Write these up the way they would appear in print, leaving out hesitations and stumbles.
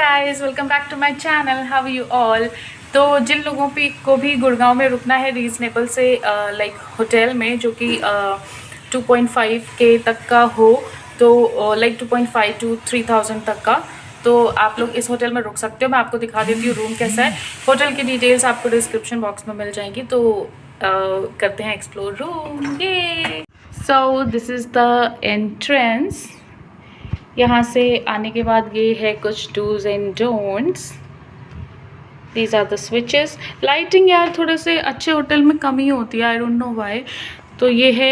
Guys, welcome back to my channel. How are you all. तो जिन लोगों को भी गुड़गांव में रुकना है रीज़नेबल से लाइक होटल में जो कि 2.5K तक का हो, तो लाइक 2.5 to 3,000 तक का, तो आप लोग इस होटल में रुक सकते हो। मैं आपको दिखा देती हूँ रूम कैसा है। होटल की डिटेल्स आपको डिस्क्रिप्शन बॉक्स में मिल जाएंगी। तो करते हैं एक्सप्लोर रूम। ये so this is the entrance. यहाँ से आने के बाद ये है कुछ dos and don'ts. These are the switches. Lighting यार थोड़े से अच्छे होटल में कम ही होती है, आई डोंट नो व्हाई। तो ये है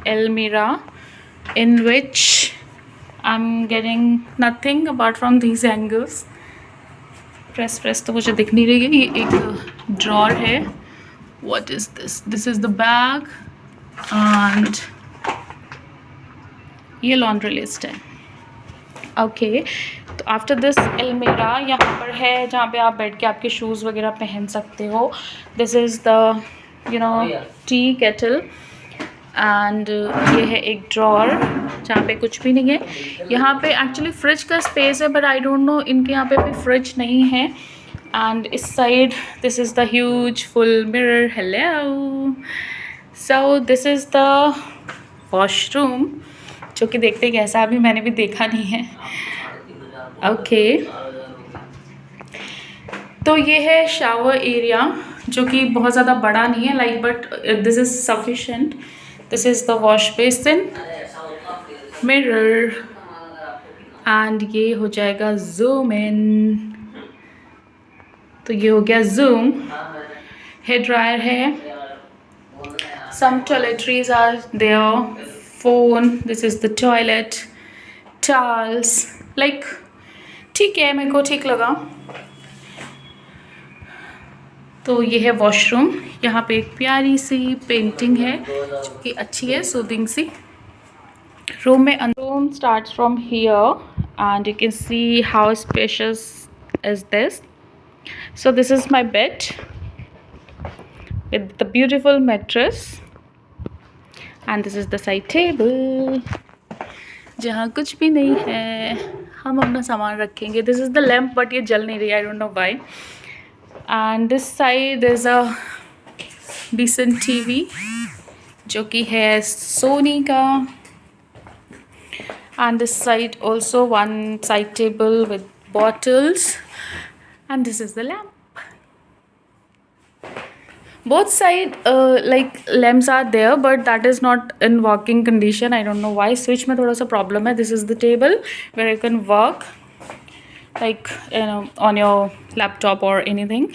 एलमीरा in which I am getting nothing apart from these angles. Press तो मुझे दिख नहीं रही है। ये एक ड्रॉर है। What is this? This is the bag and ये लॉन्ड्री लिस्ट है। ओके, तो आफ्टर दिस एलमीरा यहाँ पर है जहाँ पे आप बैठ के आपके शूज़ वगैरह पहन सकते हो। This is the T kettle and ये है एक ड्रॉर जहाँ पे कुछ भी नहीं है। यहाँ पे एक्चुअली फ्रिज का स्पेस है बट आई डोंट नो इनके यहाँ पे भी फ्रिज नहीं है। एंड इस side this is the huge full mirror. Hello. So this is the washroom जो कि देखते कैसा, अभी मैंने भी देखा नहीं है। ओके, तो ये है शावर एरिया जो कि बहुत ज़्यादा बड़ा नहीं है like, but this is sufficient. This is the wash basin, mirror and ये हो जाएगा जूम इन। तो ये हो गया जूम। हेयर ड्रायर है, some toiletries are there, phone, this is the toilet, towels, like ठीक है, मेरे को ठीक लगा। तो ये है वॉशरूम। यहाँ पे एक प्यारी सी पेंटिंग है जो कि अच्छी है, सूदिंग सी। रूम में room starts from here and you can see how spacious is this. So this is my bed with the beautiful mattress and this is the side table जहाँ कुछ भी नहीं है, हम अपना सामान रखेंगे। This is the lamp but ये जल नहीं रही, I don't know why. And this side is a decent TV जो कि है सोनी का। And this side also one side table with bottles and this is the lamp. Both side like lamps are there but that is not in working condition, I don't know why. Switch में थोड़ा सा problem है। This is the table where you can work like on your laptop or anything.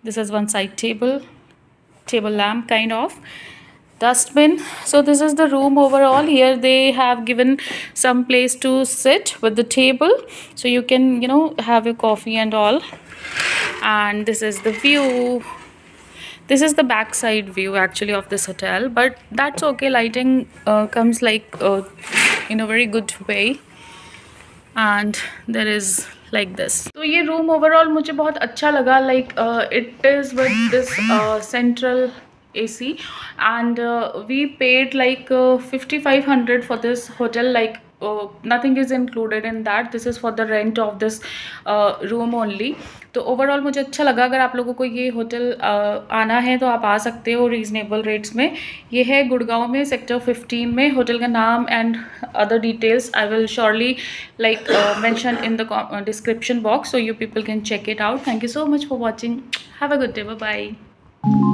This is one side table lamp kind of. Dustbin. So this is the room overall. Here they have given some place to sit with the table so you can have your coffee and all. And this is the view. This is the backside view actually of this hotel, but that's okay. Lighting comes like in a very good way, and there is like this. तो ये room overall मुझे बहुत अच्छा लगा, like it is with this central AC, and we paid like 5,500 for this hotel. Like nothing is included in that. This is for the rent of this room only. तो overall मुझे अच्छा लगा। अगर आप लोगों को ये होटल आना है तो आप आ सकते हो रीज़नेबल रेट्स में। ये है गुड़गांव में सेक्टर 15 में। होटल का नाम and other details I will surely like mention in the description box so you people can check it out. Thank you so much for watching. Have a good day. Bye bye.